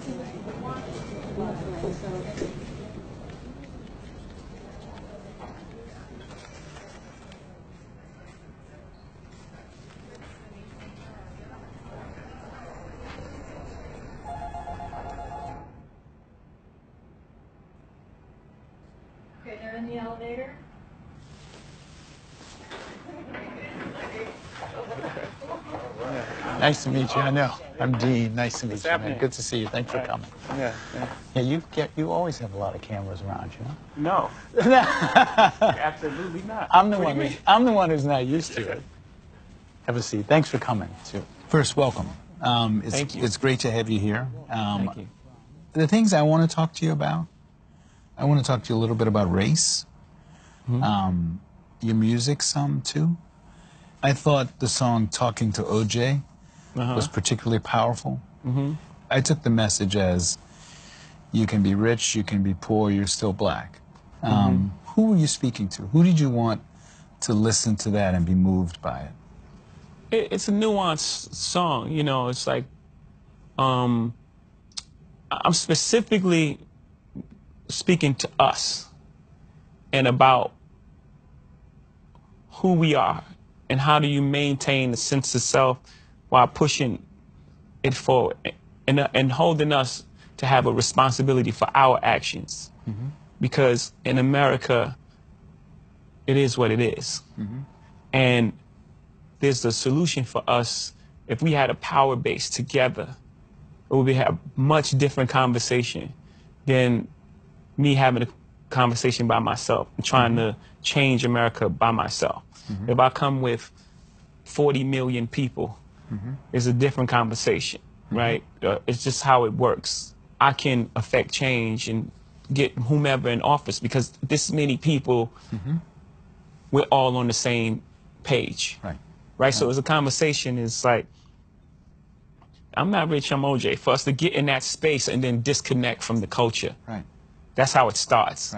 Okay, they're in the elevator. Nice to meet you. I know. I'm Dean. Nice to meet you, man. Good to see you. Thanks for coming. Yeah. You always have a lot of cameras around, you know? No. Absolutely not. I'm the one who's not used to it. Have a seat. Thanks for coming, too. First, welcome. Thank you. It's great to have you here. Thank you. The things I want to talk to you about, I want to talk to you a little bit about race, your music some, too. I thought the song Talking to OJ was particularly powerful. I took the message as you can be rich, you can be poor, you're still black. Who were you speaking to? Who did you want to listen to that and be moved by it? It's a nuanced song, you know. It's like I'm specifically speaking to us and about who we are and how do you maintain a sense of self while pushing it forward and holding us to have a responsibility for our actions. Because in America, it is what it is. And there's a solution for us. If we had a power base together, it would be a much different conversation than me having a conversation by myself and trying to change America by myself. If I come with 40 million people, it's a different conversation, right? It's just how it works. I can affect change and get whomever in office because this many people, we're all on the same page. Right? So as a conversation, it's like, I'm not rich, I'm OJ. For us to get in that space and then disconnect from the culture. That's how it starts.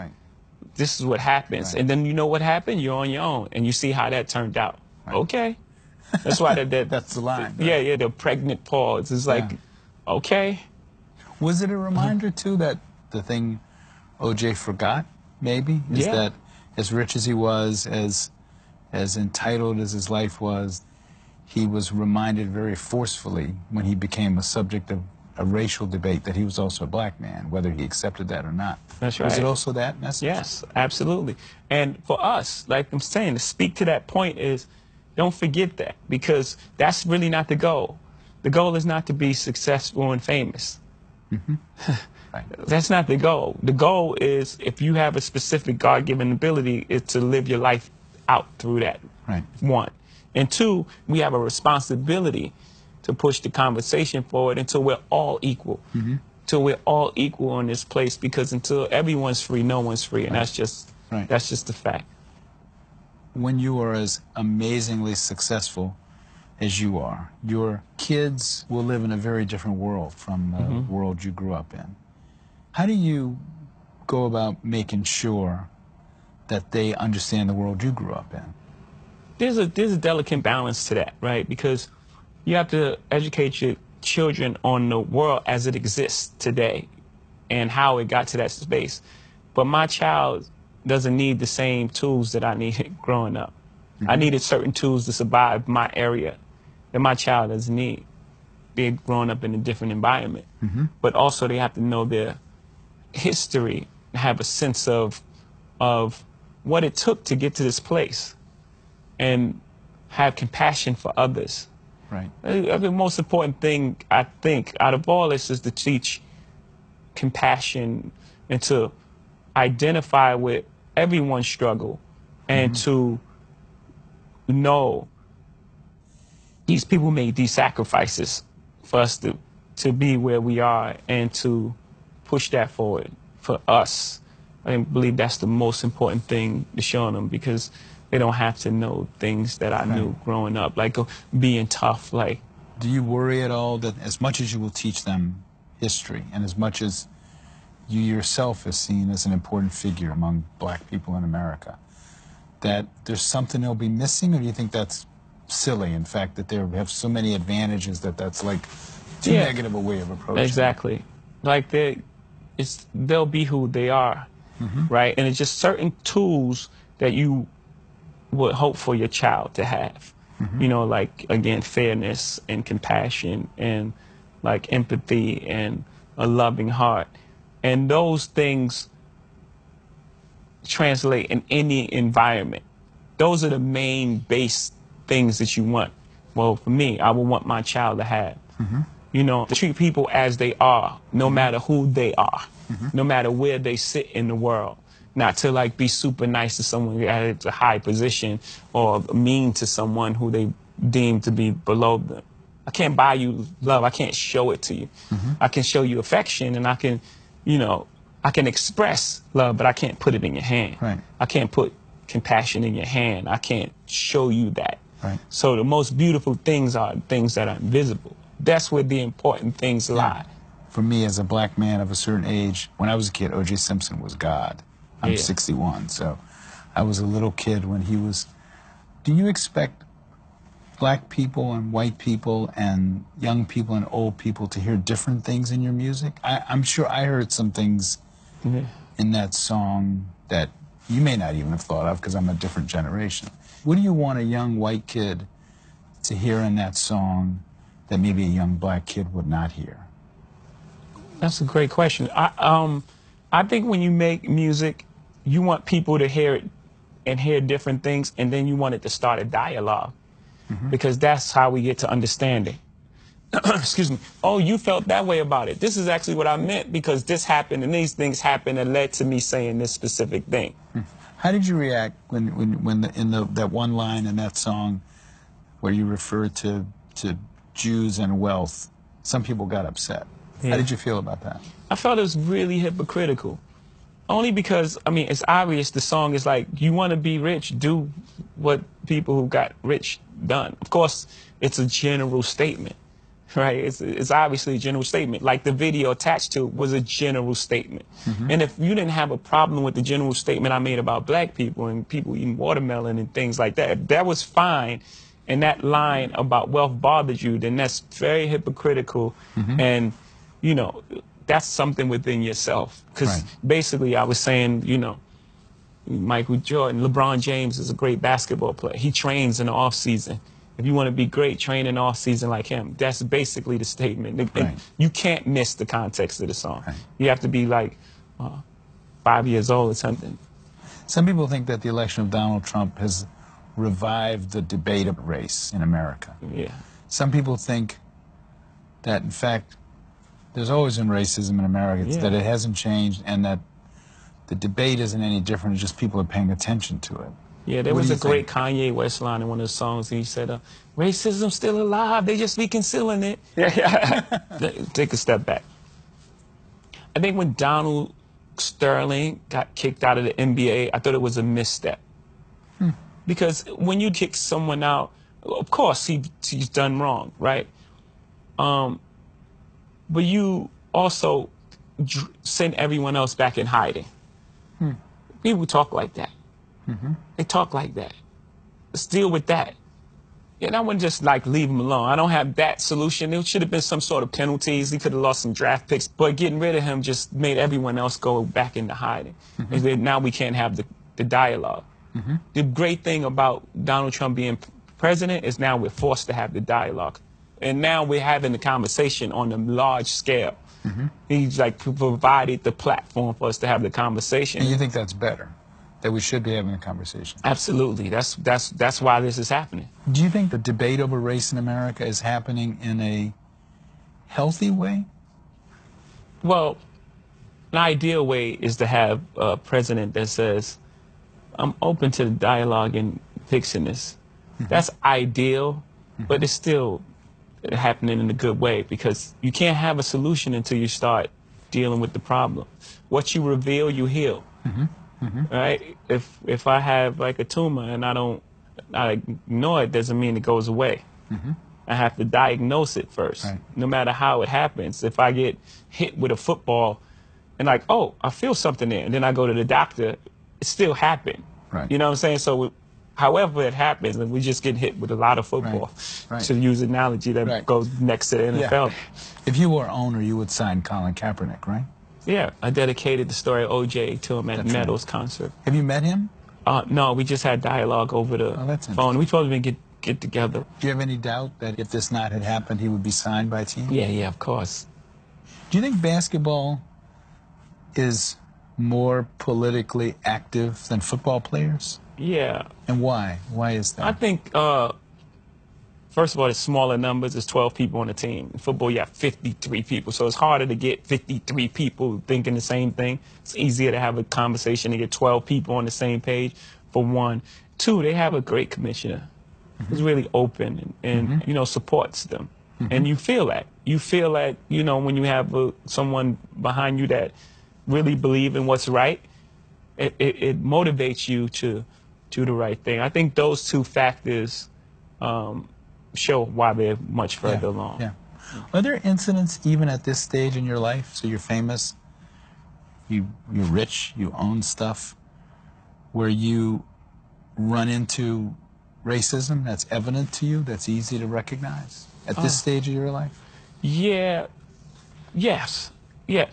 This is what happens. And then you know what happened? You're on your own. And you see how that turned out. Okay. That's why that's the line. Yeah, the pregnant pause. It's like, okay. Was it a reminder, too, that the thing OJ forgot, maybe? Is that as rich as he was, as entitled as his life was, he was reminded very forcefully when he became a subject of a racial debate that he was also a black man, whether he accepted that or not. That's right. Was it also that message? Yes, absolutely. And for us, like I'm saying, to speak to that point is, don't forget that, because that's really not the goal. The goal is not to be successful and famous. That's not the goal. The goal is, if you have a specific God-given ability, is to live your life out through that. One. And two, we have a responsibility to push the conversation forward until we're all equal. Until we're all equal in this place, because until everyone's free, no one's free. And that's just the fact. When you are as amazingly successful as you are, your kids will live in a very different world from the world you grew up in. How do you go about making sure that they understand the world you grew up in? There's a delicate balance to that, right? Because you have to educate your children on the world as it exists today and how it got to that space. But my child doesn't need the same tools that I needed growing up. I needed certain tools to survive my area that my child doesn't need. They're growing up in a different environment. But also they have to know their history, have a sense of what it took to get to this place, and have compassion for others. The most important thing, I think, out of all this is to teach compassion and to identify with everyone's struggle and to know these people made these sacrifices for us to be where we are and to push that forward for us. I believe that's the most important thing to show them, because they don't have to know things that I knew growing up, like being tough. Like, do you worry at all that as much as you will teach them history, and as much as you yourself is seen as an important figure among black people in America, that there's something they'll be missing? Or do you think that's silly, in fact, that they have so many advantages that that's like too negative a way of approaching Exactly. like they'll be who they are, right? And it's just certain tools that you would hope for your child to have. You know, like, again, fairness and compassion and like empathy and a loving heart. And those things translate in any environment. Those are the main base things that you want. Well, for me, I would want my child to have. You know, to treat people as they are, no matter who they are, no matter where they sit in the world. Not to like be super nice to someone at a high position or mean to someone who they deem to be below them. I can't buy you love. I can't show it to you. I can show you affection, and I can, you know, I can express love, but I can't put it in your hand. Right. I can't put compassion in your hand. I can't show you that. Right. So the most beautiful things are things that are invisible. That's where the important things lie. For me, as a black man of a certain age, when I was a kid, O.J. Simpson was God. I'm Yeah. 61, so I was a little kid when he was. Do you expect black people and white people and young people and old people to hear different things in your music? I'm sure I heard some things in that song that you may not even have thought of, because I'm a different generation. What do you want a young white kid to hear in that song that maybe a young black kid would not hear? That's a great question. I think when you make music, you want people to hear it and hear different things, and then you want it to start a dialogue, because that's how we get to understanding. Excuse me. Oh, you felt that way about it. This is actually what I meant, because this happened and these things happened and led to me saying this specific thing. How did you react when that one line in that song where you referred to Jews and wealth? Some people got upset. Yeah. How did you feel about that? I felt it was really hypocritical. Only because, I mean, it's obvious the song is like, you want to be rich, do what people who got rich done. Of course, it's a general statement, right? It's obviously a general statement. Like the video attached to it was a general statement. And if you didn't have a problem with the general statement I made about black people and people eating watermelon and things like that, if that was fine, and that line about wealth bothered you, then that's very hypocritical. And, you know, that's something within yourself. Because basically I was saying, you know, Michael Jordan, LeBron James is a great basketball player. He trains in the off season. If you want to be great, train in the off season like him. That's basically the statement. And you can't miss the context of the song. You have to be like 5 years old or something. Some people think that the election of Donald Trump has revived the debate of race in America. Yeah. Some people think that, in fact, there's always been racism in America, that it hasn't changed, and that the debate isn't any different, it's just people are paying attention to it. Yeah, there was a great Kanye West line in one of the songs. He said, racism's still alive, they just be concealing it. Take a step back. I think when Donald Sterling got kicked out of the NBA, I thought it was a misstep. Because when you kick someone out, of course he's done wrong, right? But you also send everyone else back in hiding. People talk like that. They talk like that. Let's deal with that. And I wouldn't just like leave him alone. I don't have that solution. There should have been some sort of penalties. He could have lost some draft picks, but getting rid of him just made everyone else go back into hiding. And then now we can't have the dialogue. The great thing about Donald Trump being president is now we're forced to have the dialogue. And now we're having the conversation on a large scale. He's like provided the platform for us to have the conversation. And you think that's better? That we should be having a conversation? Absolutely. That's why this is happening. Do you think the debate over race in America is happening in a healthy way? Well, an ideal way is to have a president that says, I'm open to the dialogue and fixing this. That's ideal, but it's still happening in a good way, because you can't have a solution until you start dealing with the problem. What you reveal, you heal. Right? If I have like a tumor and I ignore it, doesn't mean it goes away. I have to diagnose it first, no matter how it happens. If I get hit with a football and like, oh, I feel something there, and then I go to the doctor, it still happened. You know what I'm saying? So however it happens, and we just get hit with a lot of football, Right. to use an analogy that Right. goes next to the NFL. If you were owner, you would sign Colin Kaepernick, right? Yeah, I dedicated the story of OJ to him at That's right. Meadows' concert. Have you met him? No, we just had dialogue over the that's phone. We told him to get together. Do you have any doubt that if this not had happened, he would be signed by a team? Yeah, of course. Do you think basketball is more politically active than football players? Yeah. And why? Why is that? I think, first of all, it's smaller numbers. There's 12 people on the team. In football, you have 53 people. So it's harder to get 53 people thinking the same thing. It's easier to have a conversation to get 12 people on the same page, for one. Two, they have a great commissioner who's really open and you know, supports them. And you feel that. You feel that, you know, when you have someone behind you that really believe in what's right, it motivates you to do the right thing. I think those two factors show why they're much further along. Yeah. Are there incidents even at this stage in your life, so you're famous, you're rich, you own stuff, where you run into racism that's evident to you, that's easy to recognize at this stage of your life? Yeah. Yes. Yeah.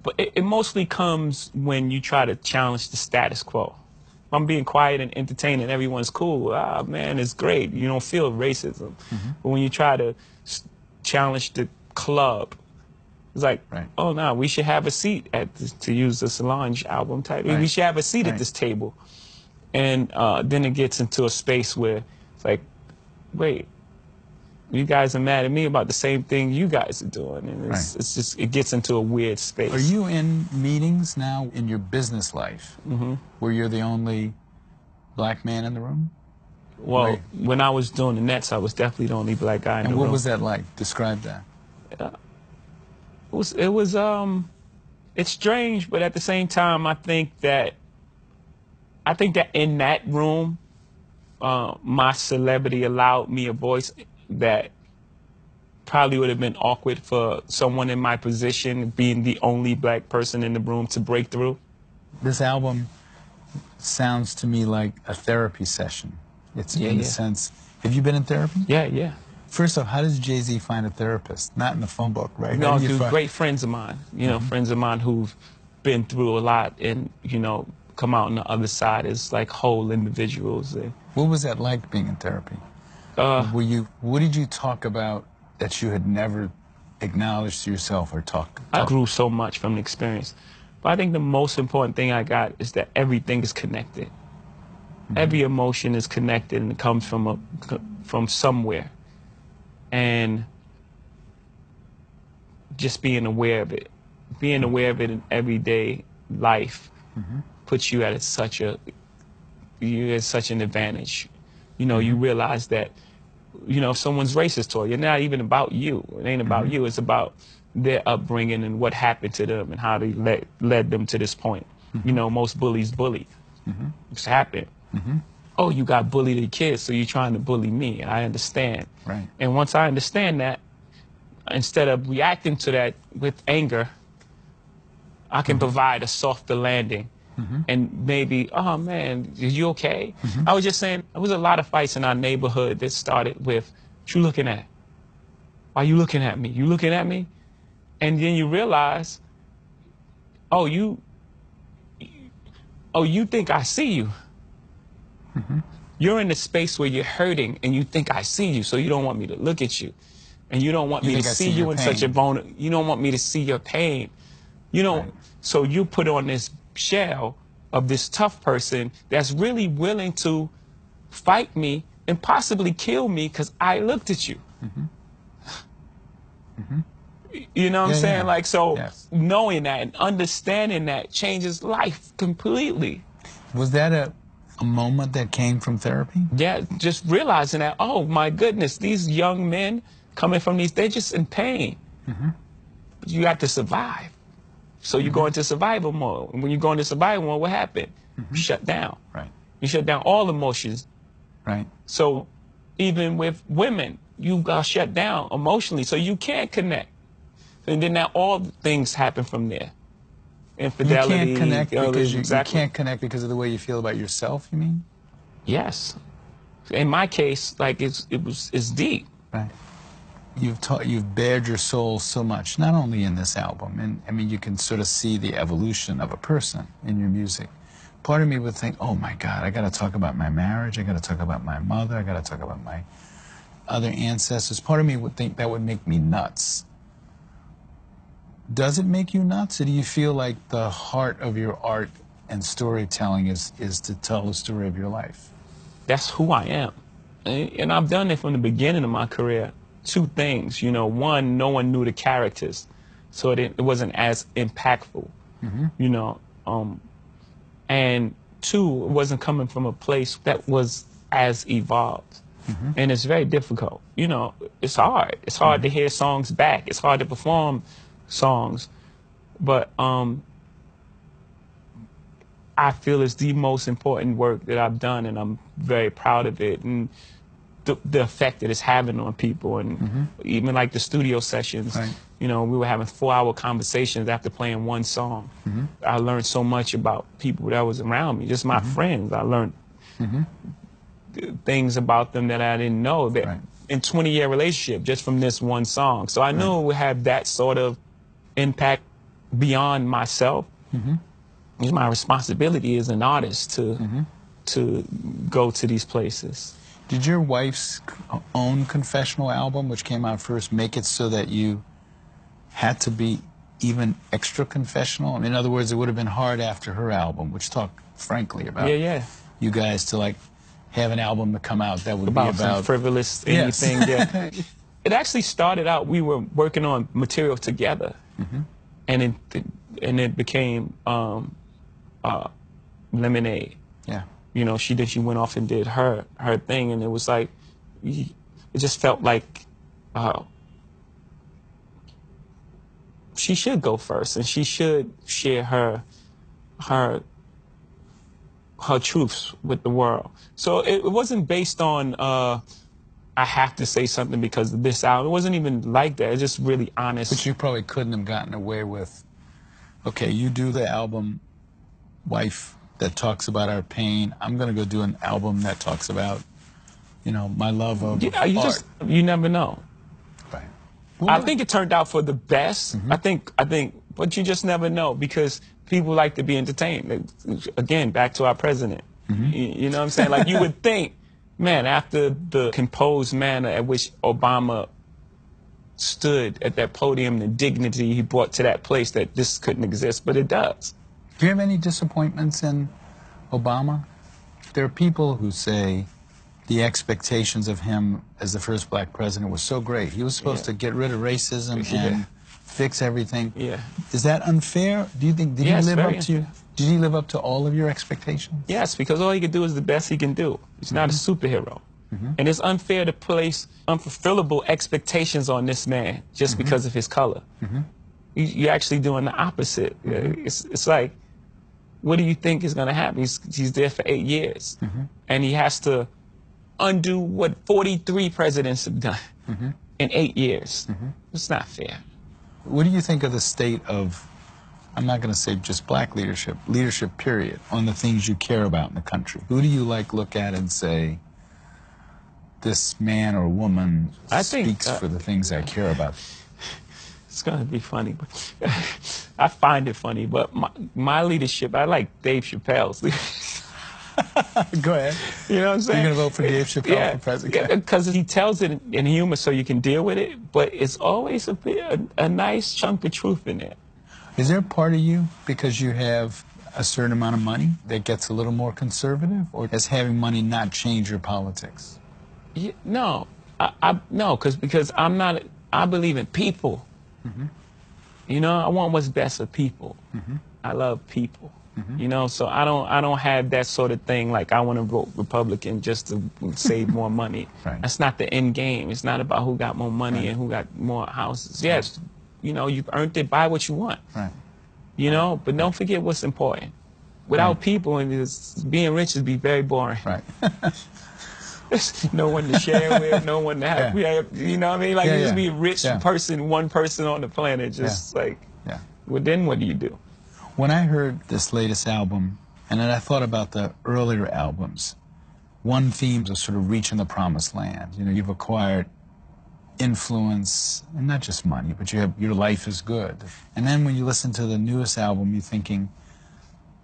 But it mostly comes when you try to challenge the status quo. If I'm being quiet and entertaining, everyone's cool. Ah, man, it's great. You don't feel racism. But when you try to challenge the club, it's like, oh, no, we should have a seat at this, to use the Solange album title. We should have a seat at this table. And then it gets into a space where it's like, wait, you guys are mad at me about the same thing you guys are doing. And it's just, it gets into a weird space. Are you in meetings now in your business life where you're the only black man in the room? Well, when I was doing the Nets, I was definitely the only black guy in the room. And what was that like? Describe that. It's strange, but at the same time, I think that in that room, my celebrity allowed me a voice that probably would have been awkward for someone in my position, being the only black person in the room, to break through. This album sounds to me like a therapy session. It's in the sense, have you been in therapy? Yeah. First off, how does Jay-Z find a therapist? Not in the phone book, right? No, dude, great friends of mine, you know, friends of mine who've been through a lot and, you know, come out on the other side as like whole individuals. What was that like being in therapy? What did you talk about that you had never acknowledged to yourself or talked? I grew so much from the experience. But I think the most important thing I got is that everything is connected. Every emotion is connected and it comes from somewhere. And just being aware of it. Being aware of it in everyday life puts you at such an advantage. You know, you realize that, you know, if someone's racist toward you, it's not even about you. It ain't about you. It's about their upbringing and what happened to them and how they led them to this point. You know, most bullies bully. It's happened. Oh, you got bullied as a kid, so you're trying to bully me. And I understand. Right. And once I understand that, instead of reacting to that with anger, I can provide a softer landing. And maybe, oh man, are you okay? I was just saying, there was a lot of fights in our neighborhood that started with, what you looking at? Why you looking at me? You looking at me? And then you realize, oh, you think I see you. You're in the space where you're hurting and you think I see you, so you don't want me to look at you. And you don't want me to see you in such a you don't want me to see your pain. You know, so you put on this shell of this tough person that's really willing to fight me and possibly kill me because I looked at you. You know what I'm saying? Like, so knowing that and understanding that changes life completely. Was that a moment that came from therapy? Yeah, just realizing that, oh my goodness, these young men coming from they're just in pain. But you have to survive. So you go into survival mode. And when you go into survival mode, what happened? You shut down. You shut down all emotions. So even with women, you got shut down emotionally, so you can't connect. And then now all things happen from there. Infidelity. You can't connect because you can't connect because of the way you feel about yourself, you mean? Yes. In my case, like it's deep. Right. You've bared your soul so much, not only in this album, and I mean, you can sort of see the evolution of a person in your music. Part of me would think, oh my God, I got to talk about my marriage, I got to talk about my mother, I got to talk about my other ancestors. Part of me would think that would make me nuts. Does it make you nuts, or do you feel like the heart of your art and storytelling is to tell the story of your life? That's who I am. And I've done it from the beginning of my career. Two things, you know. One, no one knew the characters, so it wasn't as impactful, you know. And two, it wasn't coming from a place that was as evolved. And it's very difficult. You know, it's hard. It's hard to hear songs back. It's hard to perform songs. But I feel it's the most important work that I've done, and I'm very proud of it. And the effect that it's having on people, and even like the studio sessions, you know, we were having 4-hour conversations after playing one song. I learned so much about people that was around me, just my friends. I learned things about them that I didn't know that in 20-year relationship just from this one song. So I knew it would have that sort of impact beyond myself. It's my responsibility as an artist to go to these places. Did your wife's own confessional album, which came out first, make it so that you had to be even extra confessional? I mean, in other words, it would have been hard after her album, which talked frankly about you guys to like have an album to come out that would be about some frivolous anything. Yeah. It actually started out, we were working on material together, and it became Lemonade. Yeah. You know, she went off and did her thing, and it was like, it just felt like she should go first, and she should share her truths with the world. So it wasn't based on I have to say something because of this album. It wasn't even like that. It's just really honest. But you probably couldn't have gotten away with, okay, you do the album Wife that talks about our pain. I'm going to go do an album that talks about, you know, my love of art. You never know. Right. Well, I think it turned out for the best. I think, but you just never know, because people like to be entertained. Again, back to our president. You know what I'm saying? Like, you would think, man, after the composed manner at which Obama stood at that podium, the dignity he brought to that place, that this couldn't exist, but it does. Do you have any disappointments in Obama? There are people who say the expectations of him as the first black president was so great. He was supposed to get rid of racism and fix everything. Is that unfair? Do you think, did he live up to all of your expectations? Yes, because all he could do is the best he can do. He's not a superhero. And it's unfair to place unfulfillable expectations on this man just because of his color. You're actually doing the opposite. It's like, what do you think is going to happen? He's there for 8 years. And he has to undo what 43 presidents have done in 8 years. It's not fair. What do you think of the state of, I'm not going to say just black leadership period, on the things you care about in the country? Who do you like look at and say, this man or woman speaks for the things I care about? It's going to be funny, but I find it funny, but my leadership, I like Dave Chappelle's leadership. Go ahead. You know what I'm saying? You're going to vote for Dave Chappelle for president? Because he tells it in humor so you can deal with it, but it's always a nice chunk of truth in it. Is there a part of you, because you have a certain amount of money, that gets a little more conservative? Or has having money not changed your politics? No, no, because I believe in people. You know, I want what's best for people. I love people. You know, so I don't have that sort of thing like I want to vote Republican just to save more money. That's not the end game. It's not about who got more money and who got more houses. Yes, you know, you've earned it. Buy what you want. You know, but don't forget what's important. Without people, and being rich would be very boring. No one to share with, no one to have. You know what I mean? Like, you just be a rich person, one person on the planet, just like, well, then what do you do? When I heard this latest album, and then I thought about the earlier albums, one theme is sort of reaching the promised land. You know, you've acquired influence, and not just money, but your life is good. And then when you listen to the newest album, you're thinking,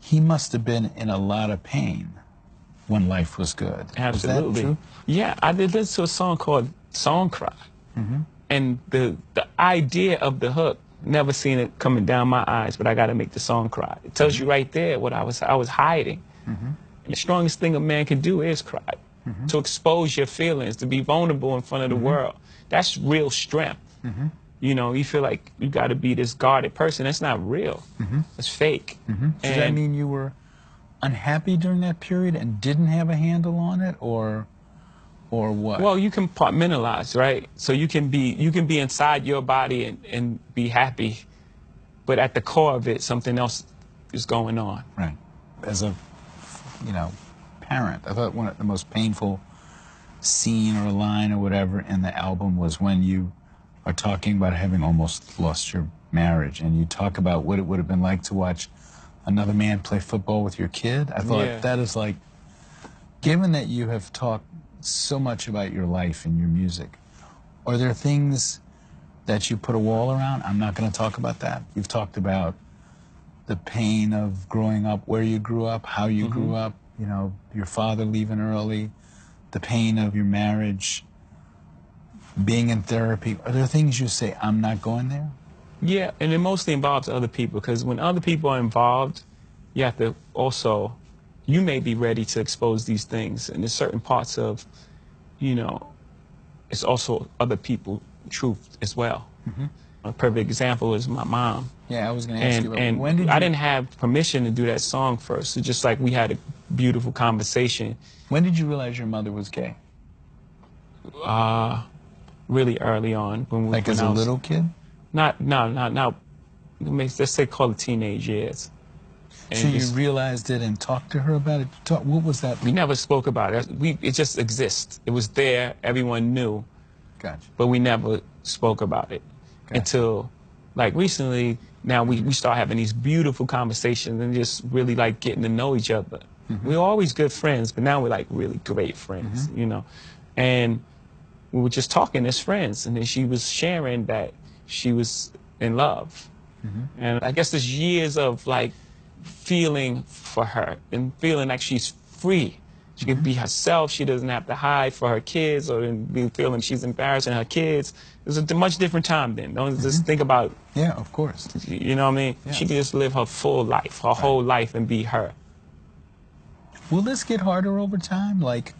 he must have been in a lot of pain when life was good. Absolutely. Is that true? Yeah, I did listen to a song called Song Cry. And the idea of the hook, never seen it coming down my eyes, but I got to make the song cry. It tells you right there what I was hiding. And the strongest thing a man can do is cry. To expose your feelings, to be vulnerable in front of the world. That's real strength. You know, you feel like you got to be this guarded person. That's not real. It's fake. Does that mean you were unhappy during that period and didn't have a handle on it, or what? Well, you compartmentalize, right? So you can be inside your body and be happy, but at the core of it, something else is going on. Right. As a, you know, parent, I thought one of the most painful scene or line or whatever in the album was when you are talking about having almost lost your marriage, and you talk about what it would have been like to watch another man play football with your kid. I thought that is like, given that you have talked so much about your life and your music, are there things that you put a wall around? I'm not going to talk about that. You've talked about the pain of growing up, where you grew up, how you grew up, you know, your father leaving early, the pain of your marriage, being in therapy. Are there things you say, I'm not going there? Yeah, and it mostly involves other people, because when other people are involved, you have to also, you may be ready to expose these things, and there's certain parts of, you know, it's also other people's truth as well. A perfect example is my mom. Yeah, I was going to ask you about, and when did you... I didn't have permission to do that song first. So just like we had a beautiful conversation. When did you realize your mother was gay? Really early on. Like as a little kid? No. Let's say call it teenage years. So you realized it and talked to her about it? What was that? We never spoke about it. It just exists. It was there. Everyone knew. Gotcha. But we never spoke about it until, like, recently. Now we start having these beautiful conversations and just really like getting to know each other. We were always good friends, but now we're like really great friends, you know. And we were just talking as friends, and then she was sharing that she was in love. And I guess there's years of like feeling for her and feeling like she's free. She can be herself. She doesn't have to hide for her kids or be feeling she's embarrassing her kids. It was a much different time then. Don't just think about... Yeah, of course. You know what I mean? Yeah. She can just live her full life, her whole life, and be her. Will this get harder over time? Like,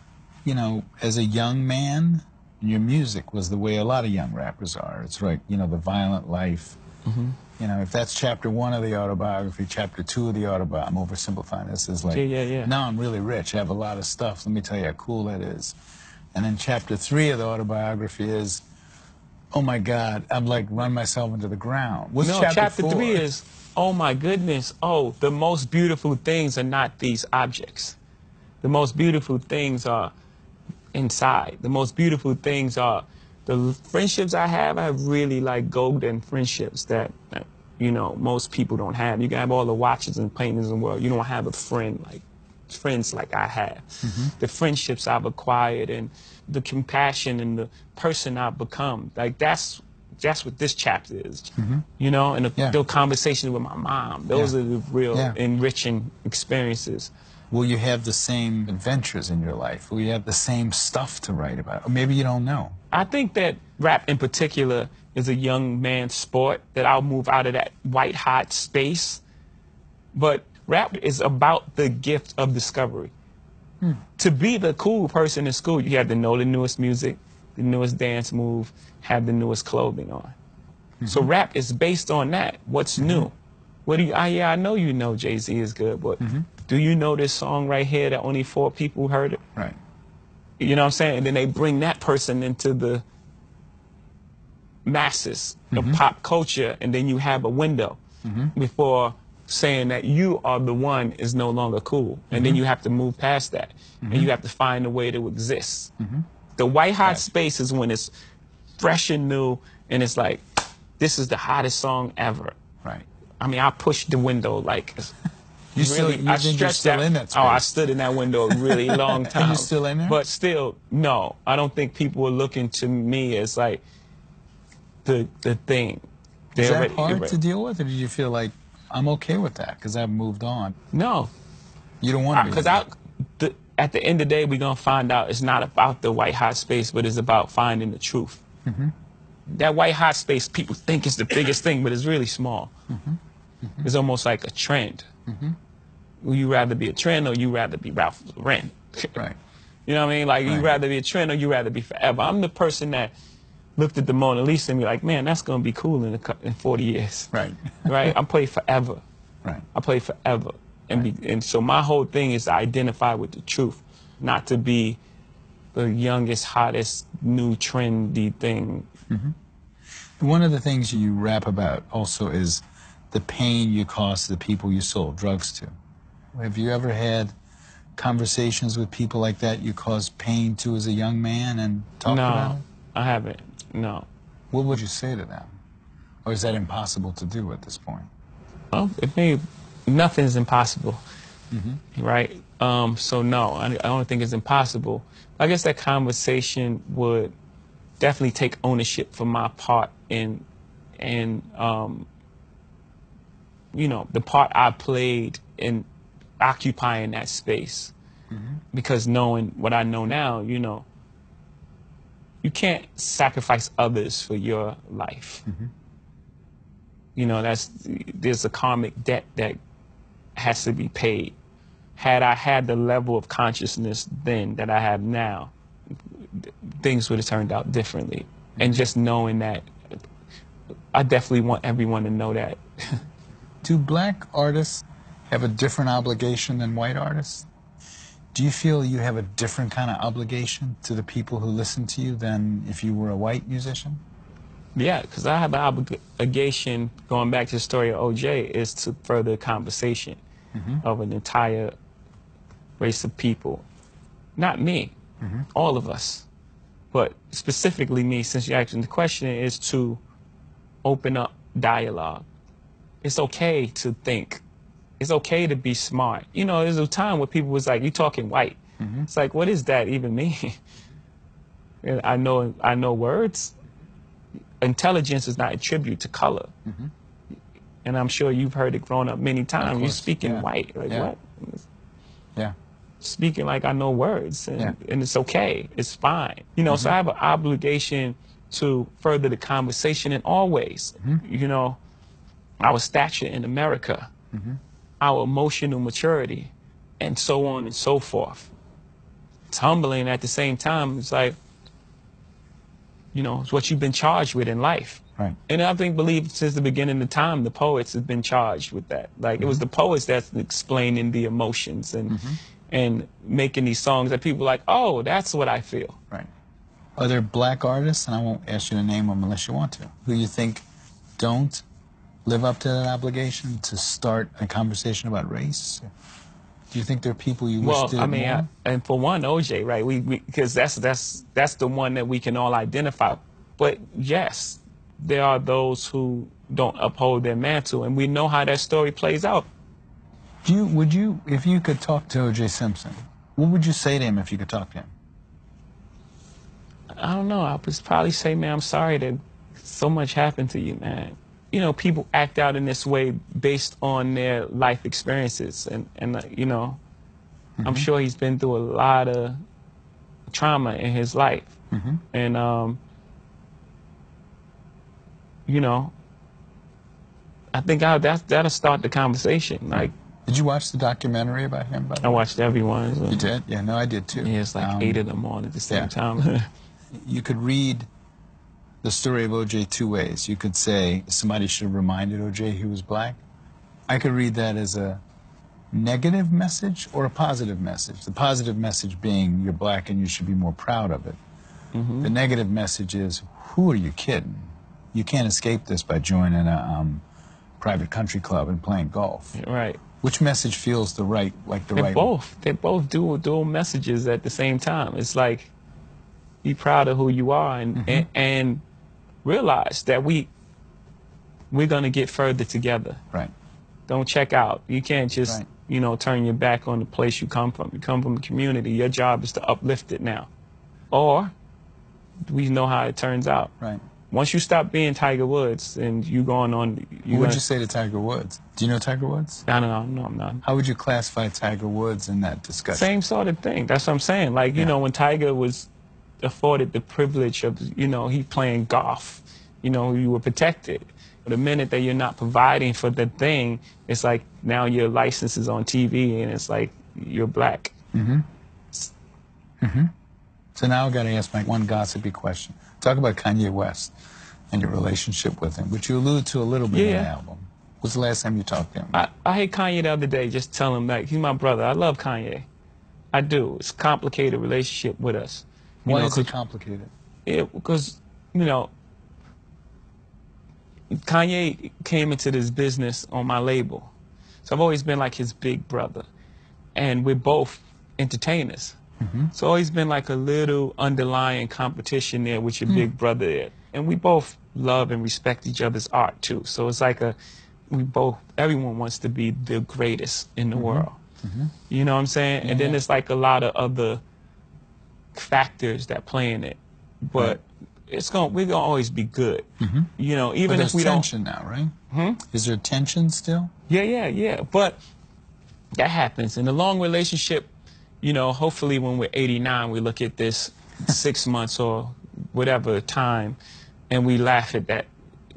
you know, as a young man, your music was the way a lot of young rappers are. It's like, you know, the violent life. You know, if that's chapter 1 of the autobiography, chapter 2 of the autobiography, I'm oversimplifying this, is like, now I'm really rich, I have a lot of stuff, let me tell you how cool that is. And then chapter 3 of the autobiography is, oh my God, I'm like run myself into the ground. What's chapter 4? 3 is, oh my goodness, oh, the most beautiful things are not these objects. The most beautiful things are inside. The most beautiful things are the friendships I have really like golden friendships that, you know, most people don't have. You can have all the watches and paintings in the world. You don't have a friend like friends like I have. The friendships I've acquired and the compassion and the person I've become. Like that's what this chapter is. You know, and the conversations with my mom. Those are the real enriching experiences. Will you have the same adventures in your life? Will you have the same stuff to write about? Or maybe you don't know. I think that rap in particular is a young man's sport, that I'll move out of that white hot space. But rap is about the gift of discovery. To be the cool person in school, you have to know the newest music, the newest dance move, have the newest clothing on. So rap is based on that. What's new? What do you, I know you know Jay-Z is good, but do you know this song right here that only 4 people heard it? Right. You know what I'm saying? And then they bring that person into the masses of pop culture, and then you have a window before saying that you are the one is no longer cool. And then you have to move past that, and you have to find a way to exist. The white hot space is when it's fresh and new, and it's like, this is the hottest song ever. Right. I mean, I push the window like You think you're still in that space? Oh, I stood in that window a really long time. And you're still in there? But still, no. I don't think people were looking to me as like the thing. Is that hard to deal with, or did you feel like, I'm okay with that because I've moved on? No. You don't want to be. Because at the end of the day, we're going to find out it's not about the white hot space, but it's about finding the truth. Mm-hmm. That white hot space, people think is the biggest thing, but it's really small. Mm-hmm. Mm-hmm. It's almost like a trend. Mm-hmm. Would you rather be a trend or you rather be Ralph Lauren? Right. You know what I mean? Like, you rather be a trend or you rather be forever. I'm the person that looked at the Mona Lisa and be like, man, that's going to be cool in 40 years. Right. Right? I play forever. Right. I play forever. And so my whole thing is to identify with the truth, not to be the youngest, hottest, new, trendy thing. Mm-hmm. One of the things you rap about also is the pain you caused the people you sold drugs to. Have you ever had conversations with people like that you caused pain to as a young man and talked about it? No, I haven't. No. What would you say to them? Or is that impossible to do at this point? Well, nothing's impossible, right? So no, I don't think it's impossible. I guess that conversation would definitely take ownership for my part in you know, the part I played in occupying that space. Mm-hmm. Because knowing what I know now, you know, you can't sacrifice others for your life. Mm-hmm. You know, there's a karmic debt that has to be paid. Had I had the level of consciousness then that I have now, things would have turned out differently. Mm-hmm. And just knowing that, I definitely want everyone to know that. Do black artists have a different obligation than white artists? Do you feel you have a different kind of obligation to the people who listen to you than if you were a white musician? Yeah, because I have an obligation, going back to the story of OJ, is to further the conversation of an entire race of people. Not me, all of us. But specifically me, since you're asking the question, is to open up dialogue. It's okay to think. It's okay to be smart. You know, there's a time where people was like, you talking white. It's like, what does that even mean? I know words. Intelligence is not a tribute to color. And I'm sure you've heard it growing up many times. You're speaking white. Like, what? Yeah. Speaking like I know words. And it's okay. It's fine. You know, so I have an obligation to further the conversation in all ways. You know, our stature in America, our emotional maturity, and so on and so forth. It's humbling at the same time. It's like, you know, it's what you've been charged with in life. Right. And I believe since the beginning of time, the poets have been charged with that. Like, it was the poets that's explaining the emotions and making these songs that people are like, oh, that's what I feel. Right. Are there black artists, and I won't ask you to name them unless you want to, who you think don't live up to that obligation to start a conversation about race? Do you think there are people you wish did more? And for one, OJ, right? Because that's the one that we can all identify. But yes, there are those who don't uphold their mantle, and we know how that story plays out. Would you, if you could talk to O.J. Simpson, what would you say to him if you could talk to him? I don't know. I would probably say, man, I'm sorry that so much happened to you, man. You know, people act out in this way based on their life experiences. And you know, I'm sure he's been through a lot of trauma in his life. And, you know, I think that'll start the conversation. Like, did you watch the documentary about him? By the way? I watched everyone. So. You did? Yeah, no, I did too. Yeah, it's like 8 of them on at the same time. You could read the story of O.J. two ways. You could say somebody should have reminded O.J. he was black. I could read that as a negative message or a positive message. The positive message being you're black and you should be more proud of it. The negative message is, who are you kidding? You can't escape this by joining a private country club and playing golf. Right. Which message feels the right, like the right? They're both dual messages at the same time. It's like, be proud of who you are and realize that we're gonna get further together. Right. Don't check out. You can't just you know, turn your back on the place you come from. You come from a community. Your job is to uplift it now. Or we know how it turns out. Right. Once you stop being Tiger Woods and you going on... What would you say to Tiger Woods? Do you know Tiger Woods? No, I'm not. How would you classify Tiger Woods in that discussion? Same sort of thing. That's what I'm saying. Like, you know, when Tiger was afforded the privilege of, you know, he playing golf, you know, you were protected. The minute that you're not providing for the thing, it's like now your license is on TV and it's like you're black. So now I've got to ask my one gossipy question. Talk about Kanye West and your relationship with him, which you alluded to a little bit in the album. When's the last time you talked to him? I hate Kanye the other day, just tell him, like, he's my brother. I love Kanye. I do. It's a complicated relationship with us. Why is it complicated? Because, you know, Kanye came into this business on my label. So I've always been like his big brother. And we're both entertainers. So always been like a little underlying competition there with your big brother there. And we both love and respect each other's art too. So it's like everyone wants to be the greatest in the world. You know what I'm saying? And then there's like a lot of other factors that play in it. But we're gonna always be good. You know, even if we don't. There's tension now, right? Is there tension still? Yeah. But that happens. In a long relationship, you know, hopefully when we're 89, we look at this 6 months or whatever time and we laugh at that.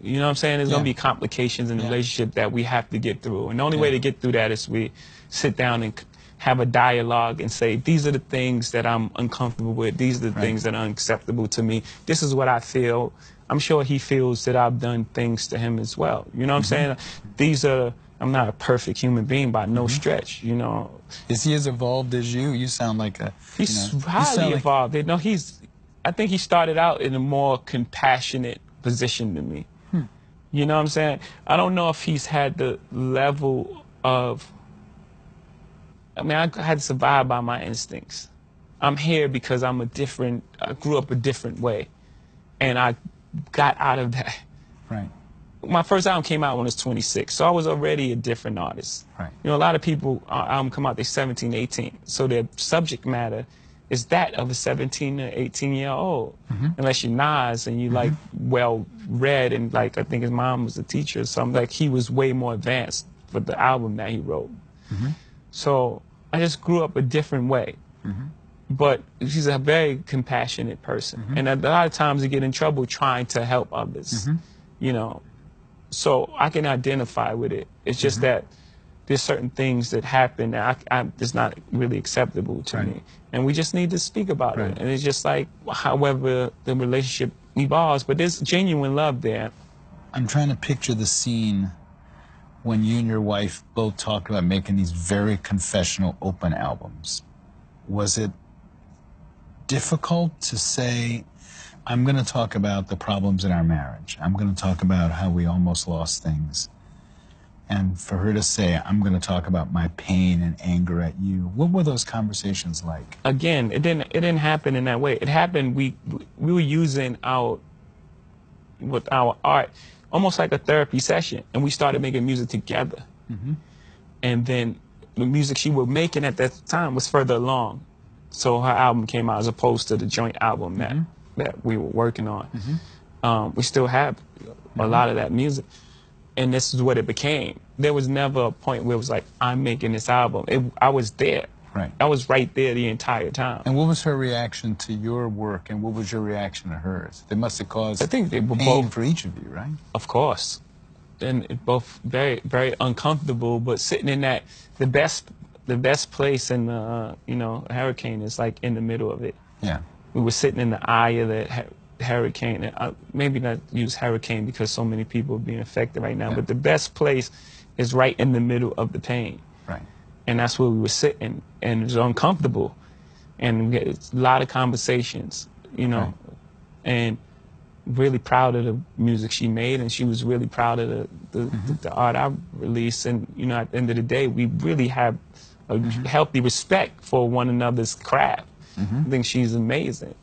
You know what I'm saying? There's going to be complications in the relationship that we have to get through. And the only way to get through that is we sit down and have a dialogue and say, these are the things that I'm uncomfortable with. These are the things that are unacceptable to me. This is what I feel. I'm sure he feels that I've done things to him as well. You know what I'm saying? I'm not a perfect human being by no stretch, you know. Is he as evolved as you? You sound like a... He's highly evolved. No, I think he started out in a more compassionate position than me. You know what I'm saying? I don't know if he's had the level of... I mean, I had to survive by my instincts. I'm here because I grew up a different way. And I got out of that. Right. My first album came out when I was 26, so I was already a different artist. Right. You know, a lot of people, album come out, they're 17, 18, so their subject matter is that of a 17 or 18-year-old, unless you're Nas and you like well-read and like I think his mom was a teacher or something. Like he was way more advanced for the album that he wrote. So I just grew up a different way. But she's a very compassionate person, and a lot of times you get in trouble trying to help others. You know. So I can identify with it. It's just that there's certain things that happen that it's not really acceptable to me. And we just need to speak about it. And it's just like, however the relationship evolves, but there's genuine love there. I'm trying to picture the scene when you and your wife both talked about making these very confessional, open albums. Was it difficult to say, I'm going to talk about the problems in our marriage. I'm going to talk about how we almost lost things. And for her to say, I'm going to talk about my pain and anger at you. What were those conversations like? Again, it didn't happen in that way. It happened, we were using our art almost like a therapy session. And we started making music together. And then the music she was making at that time was further along. So her album came out as opposed to the joint album that we were working on. We still have a lot of that music. And this is what it became. There was never a point where it was like, I'm making this album. I was there. I was right there the entire time. And what was her reaction to your work, and what was your reaction to hers? They must have caused I think they were pain both, for each of you, right? Of course. And both very, very uncomfortable, but sitting in that, the best place in the, you know, a hurricane is like in the middle of it. Yeah. We were sitting in the eye of the hurricane. Maybe not use hurricane because so many people are being affected right now, but the best place is right in the middle of the pain. And that's where we were sitting, and it was uncomfortable. And we had a lot of conversations, you know, and really proud of the music she made, and she was really proud of the art I released. And, you know, at the end of the day, we really have a healthy respect for one another's craft. I think she's amazing.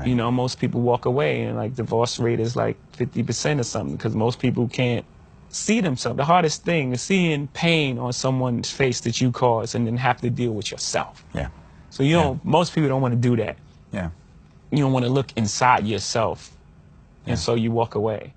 You know, most people walk away and like divorce rate is like 50% or something because most people can't see themselves. The hardest thing is seeing pain on someone's face that you caused and then have to deal with yourself. Yeah. So you don't, most people don't want to do that. Yeah. You don't want to look inside yourself. Yeah. And so you walk away.